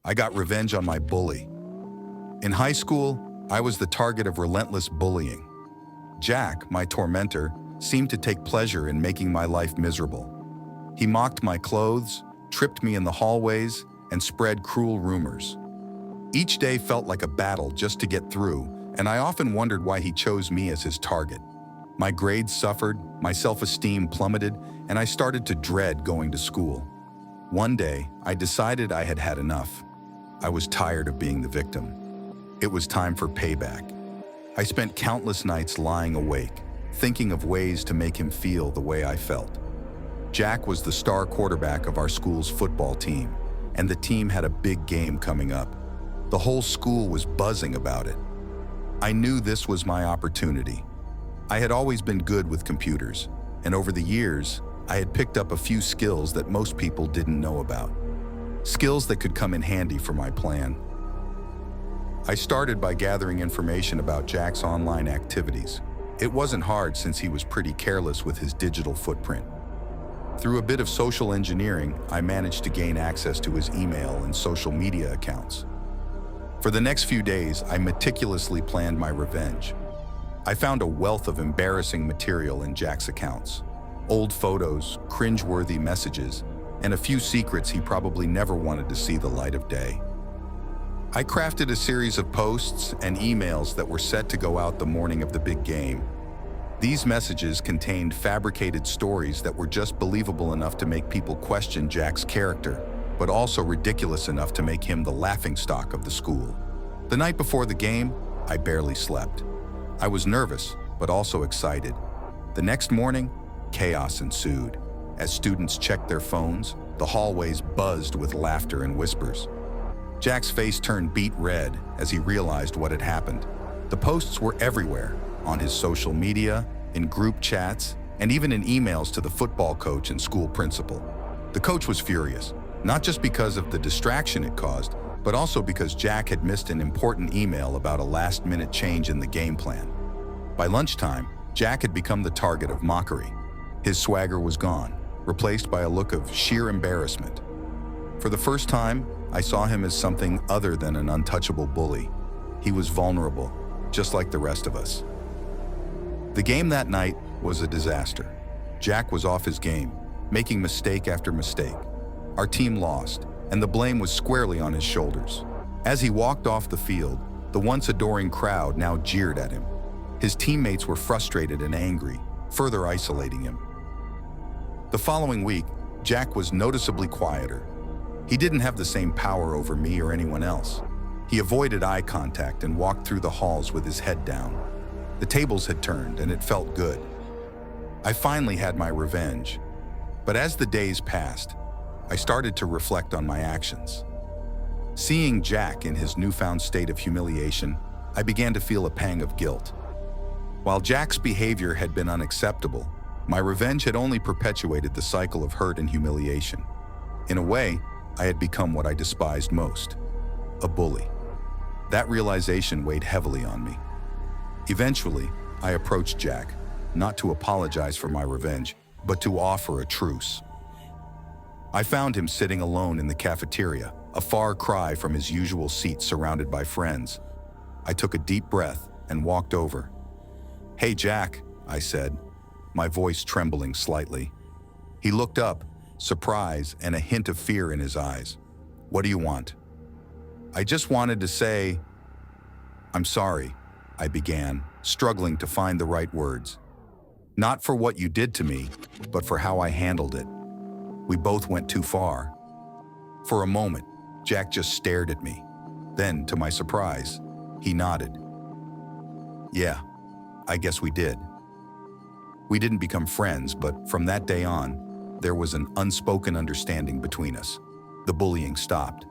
I got revenge on my bully. In high school, I was the target of relentless bullying. Jack, my tormentor, seemed to take pleasure in making my life miserable. He mocked my clothes, tripped me in the hallways, and spread cruel rumors. Each day felt like a battle just to get through, and I often wondered why he chose me as his target. My grades suffered, my self-esteem plummeted, and I started to dread going to school. One day, I decided I had had enough. I was tired of being the victim. It was time for payback. I spent countless nights lying awake, thinking of ways to make him feel the way I felt. Jack was the star quarterback of our school's football team, and the team had a big game coming up. The whole school was buzzing about it. I knew this was my opportunity. I had always been good with computers, and over the years, I had picked up a few skills that most people didn't know about. Skills that could come in handy for my plan. I started by gathering information about Jack's online activities. It wasn't hard since he was pretty careless with his digital footprint. Through a bit of social engineering, I managed to gain access to his email and social media accounts. For the next few days, I meticulously planned my revenge. I found a wealth of embarrassing material in Jack's accounts. Old photos, cringe-worthy messages, and a few secrets he probably never wanted to see the light of day. I crafted a series of posts and emails that were set to go out the morning of the big game. These messages contained fabricated stories that were just believable enough to make people question Jack's character, but also ridiculous enough to make him the laughingstock of the school. The night before the game, I barely slept. I was nervous, but also excited. The next morning, chaos ensued. As students checked their phones, the hallways buzzed with laughter and whispers. Jack's face turned beet red as he realized what had happened. The posts were everywhere, on his social media, in group chats, and even in emails to the football coach and school principal. The coach was furious, not just because of the distraction it caused, but also because Jack had missed an important email about a last-minute change in the game plan. By lunchtime, Jack had become the target of mockery. His swagger was gone, replaced by a look of sheer embarrassment. For the first time, I saw him as something other than an untouchable bully. He was vulnerable, just like the rest of us. The game that night was a disaster. Jack was off his game, making mistake after mistake. Our team lost, and the blame was squarely on his shoulders. As he walked off the field, the once adoring crowd now jeered at him. His teammates were frustrated and angry, further isolating him. The following week, Jack was noticeably quieter. He didn't have the same power over me or anyone else. He avoided eye contact and walked through the halls with his head down. The tables had turned, and it felt good. I finally had my revenge. But as the days passed, I started to reflect on my actions. Seeing Jack in his newfound state of humiliation, I began to feel a pang of guilt. While Jack's behavior had been unacceptable, my revenge had only perpetuated the cycle of hurt and humiliation. In a way, I had become what I despised most, a bully. That realization weighed heavily on me. Eventually, I approached Jack, not to apologize for my revenge, but to offer a truce. I found him sitting alone in the cafeteria, a far cry from his usual seat surrounded by friends. I took a deep breath and walked over. "Hey, Jack," I said, my voice trembling slightly. He looked up, surprise and a hint of fear in his eyes. "What do you want?" "I just wanted to say, I'm sorry," I began, struggling to find the right words. "Not for what you did to me, but for how I handled it. We both went too far." For a moment, Jack just stared at me. Then, to my surprise, he nodded. "Yeah, I guess we did." We didn't become friends, but from that day on, there was an unspoken understanding between us. The bullying stopped.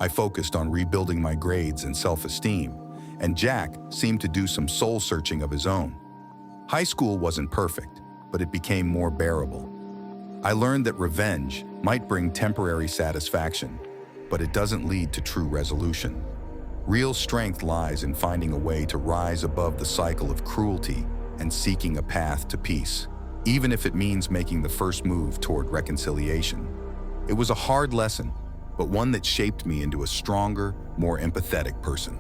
I focused on rebuilding my grades and self-esteem, and Jack seemed to do some soul-searching of his own. High school wasn't perfect, but it became more bearable. I learned that revenge might bring temporary satisfaction, but it doesn't lead to true resolution. Real strength lies in finding a way to rise above the cycle of cruelty and seeking a path to peace, even if it means making the first move toward reconciliation. It was a hard lesson, but one that shaped me into a stronger, more empathetic person.